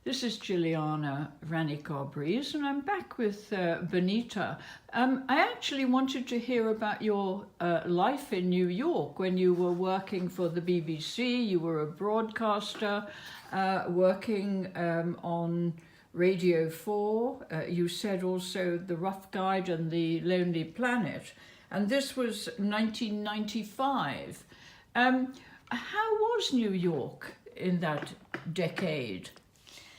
This is Jilliana Ranicar-Breese, and I'm back with Benita. I actually wanted to hear about your life in New York when you were working for the BBC. You were a broadcaster working on Radio 4. You said also The Rough Guide and The Lonely Planet. And this was 1995. How was New York in that decade?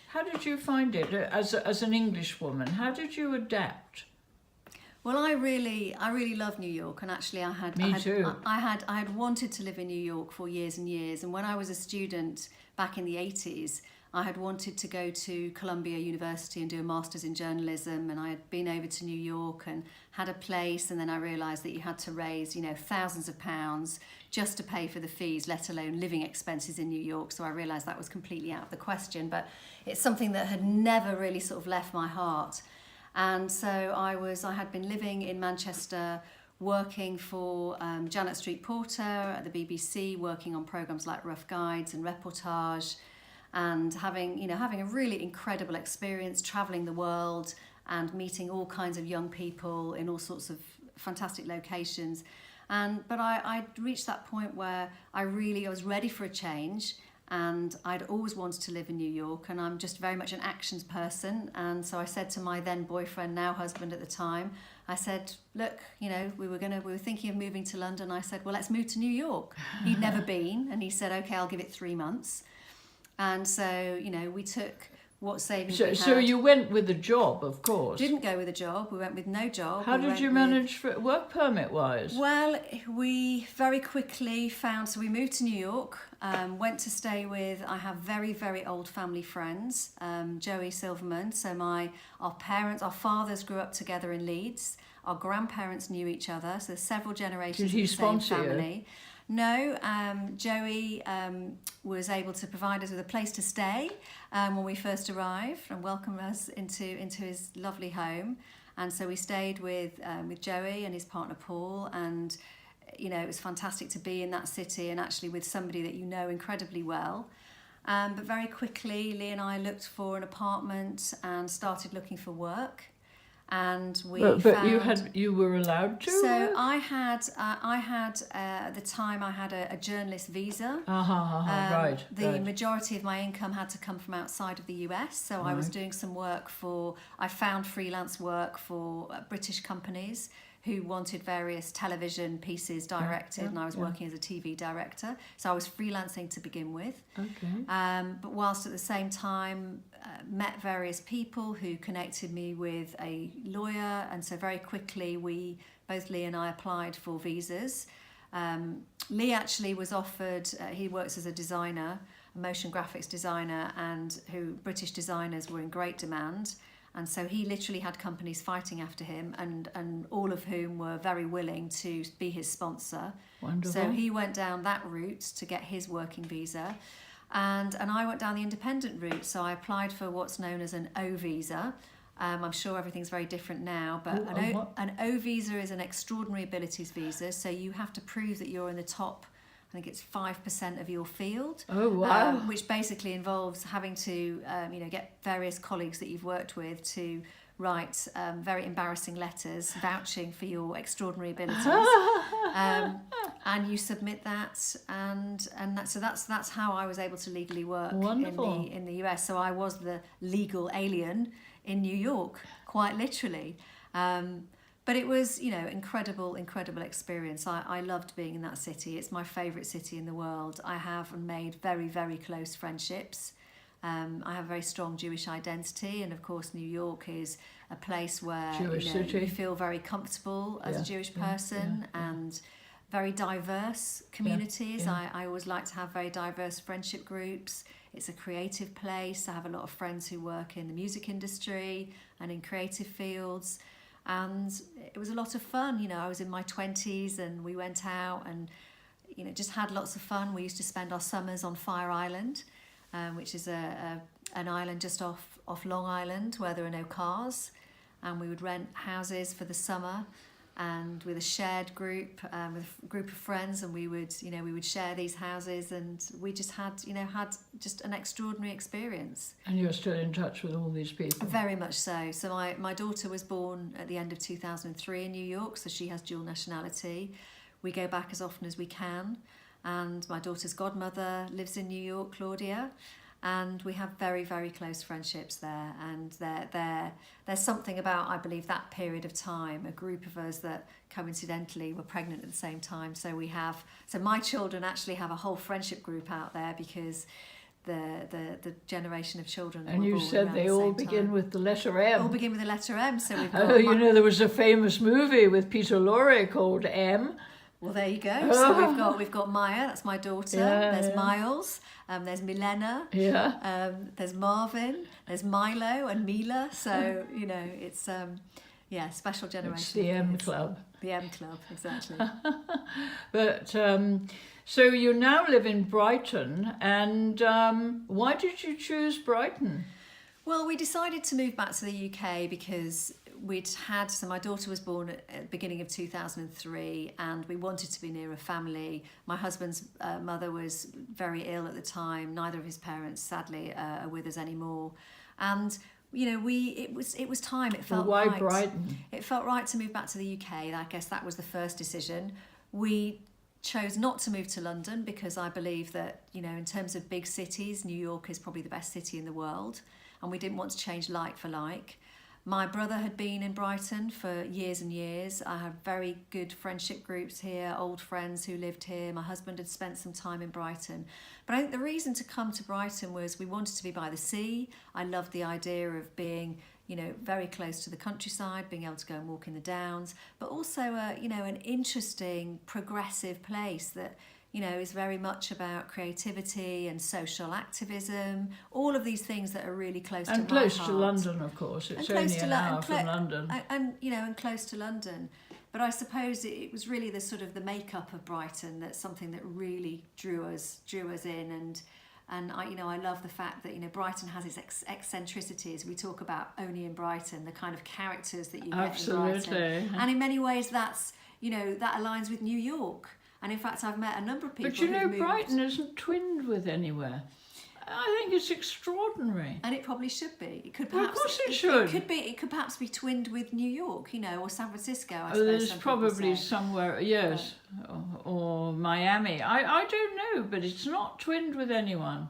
How did you find it as an Englishwoman? How did you adapt? Well, I really love New York, and actually, I had wanted to live in New York for years and years. And when I was a student back in the 80s, I had wanted to go to Columbia University and do a master's in journalism, and I had been over to New York and had a place, and then I realised that you had to raise, thousands of pounds just to pay for the fees, let alone living expenses in New York. So I realised that was completely out of the question, but it's something that had never really sort of left my heart. And so I had been living in Manchester, working for Janet Street Porter at the BBC, working on programmes like Rough Guides and Reportage, and having a really incredible experience travelling the world and meeting all kinds of young people in all sorts of fantastic locations. But I reached that point where I was ready for a change, and I'd always wanted to live in New York, and I'm just very much an actions person. And so I said to my then boyfriend, now husband at the time, I said, look, we were thinking of moving to London. I said, well, let's move to New York. He'd never been, and he said, okay, I'll give it 3 months. And so, we took what savings we had. So you went with a job, of course. Didn't go with a job. We went with no job. How did you manage for work permit-wise? Well, we very quickly found, so we moved to New York, went to stay with, I have very, very old family friends, Joey Silverman. So our fathers grew up together in Leeds. Our grandparents knew each other, so there's several generations Did he of the same sponsor family. You? No, Joey was able to provide us with a place to stay when we first arrived and welcome us into his lovely home. And so we stayed with Joey and his partner Paul, and it was fantastic to be in that city and actually with somebody that you know incredibly well. But very quickly, Lee and I looked for an apartment and started looking for work. And you were allowed to. So work? I had at the time I had a journalist visa. Right. The majority of my income had to come from outside of the US. So I was doing some work I found freelance work for British companies who wanted various television pieces directed, and I was working as a TV director. So I was freelancing to begin with. Okay. But whilst at the same time, met various people who connected me with a lawyer, and so very quickly both Lee and I applied for visas. Lee actually was offered, he works as a designer, a motion graphics designer, and British designers were in great demand. And so he literally had companies fighting after him, and all of whom were very willing to be his sponsor. Wonderful. So he went down that route to get his working visa. And I went down the independent route. So I applied for what's known as an O visa. I'm sure everything's very different now, but an O visa is an extraordinary abilities visa. So you have to prove that you're in the top, I think it's 5% of your field. Oh, wow. Which basically involves having to, get various colleagues that you've worked with to write very embarrassing letters vouching for your extraordinary abilities. And you submit that, and that's how I was able to legally work in the US. So I was the legal alien in New York, quite literally. But it was, incredible experience. I loved being in that city. It's my favourite city in the world. I have made very, very close friendships. I have a very strong Jewish identity, and of course New York is a place where you feel very comfortable as a Jewish person, and very diverse communities. I always like to have very diverse friendship groups. It's a creative place. I have a lot of friends who work in the music industry and in creative fields. And it was a lot of fun. I was in my 20s, and we went out and just had lots of fun. We used to spend our summers on Fire Island, which is an island just off Long Island where there are no cars, and we would rent houses for the summer. and with a shared group, with a group of friends, and we would share these houses, and we just had just an extraordinary experience. And you're still in touch with all these people? Very much so. So my daughter was born at the end of 2003 in New York, so she has dual nationality. We go back as often as we can, and my daughter's godmother lives in New York, Claudia, and we have very, very close friendships there. And there's something about, I believe, that period of time, a group of us that coincidentally were pregnant at the same time. So my children actually have a whole friendship group out there, because the generation of children. And you said they all begin with the letter M. All begin with the letter M. So we've got. There was a famous movie with Peter Lorre called M. Well, there you go. So we've got Maya, that's my daughter. There's Miles. There's Milena. Yeah. There's Marvin. There's Milo and Mila. So it's special generation. It's the M Club. The M Club, exactly. But so you now live in Brighton, and why did you choose Brighton? Well, we decided to move back to the UK because my daughter was born at the beginning of 2003, and we wanted to be near a family. My husband's mother was very ill at the time. Neither of his parents, sadly, are with us anymore. And it was time. It felt right. Why Brighton? It felt right to move back to the UK. I guess that was the first decision. We chose not to move to London because I believe that, in terms of big cities, New York is probably the best city in the world, and we didn't want to change like for like. My brother had been in Brighton for years and years. I had very good friendship groups here, old friends who lived here. My husband had spent some time in Brighton. But I think the reason to come to Brighton was we wanted to be by the sea. I loved the idea of being, very close to the countryside, being able to go and walk in the Downs, but also, an interesting, progressive place that, is very much about creativity and social activism, all of these things that are really close to my heart. And close to London, of course. It's only an hour from London. And close to London. But I suppose it was really the sort of the makeup of Brighton that's something that really drew us in. And I love the fact that, Brighton has its eccentricities. We talk about only in Brighton, the kind of characters that you get in Brighton. And in many ways that's, that aligns with New York. And in fact, I've met a number of people. But Brighton isn't twinned with anywhere. I think it's extraordinary. And it probably should be. It could perhaps. Well, of course it should. It could perhaps be twinned with New York, or San Francisco. I suppose there's probably somewhere, yes, or Miami. I don't know, but it's not twinned with anyone.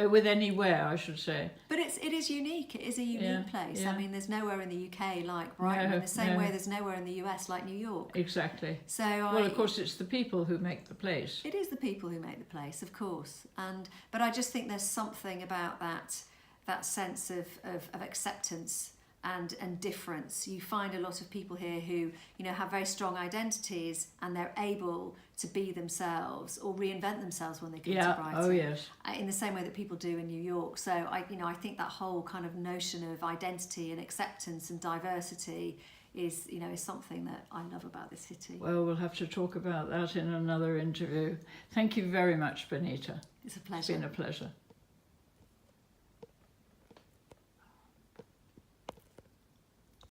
With anywhere, I should say. But it is unique. It is a unique place. Yeah. I mean, there's nowhere in the UK like Brighton. In the same way, there's nowhere in the US like New York. Exactly. Well, of course, it's the people who make the place. It is the people who make the place, of course. But I just think there's something about that sense of acceptance and difference. You find a lot of people here who have very strong identities, and they're able to be themselves or reinvent themselves when they come to Brighton. Oh yes. In the same way that people do in New York. So I think that whole kind of notion of identity and acceptance and diversity is something that I love about this city. Well, we'll have to talk about that in another interview. Thank you very much, Benita. It's a pleasure. It's been a pleasure.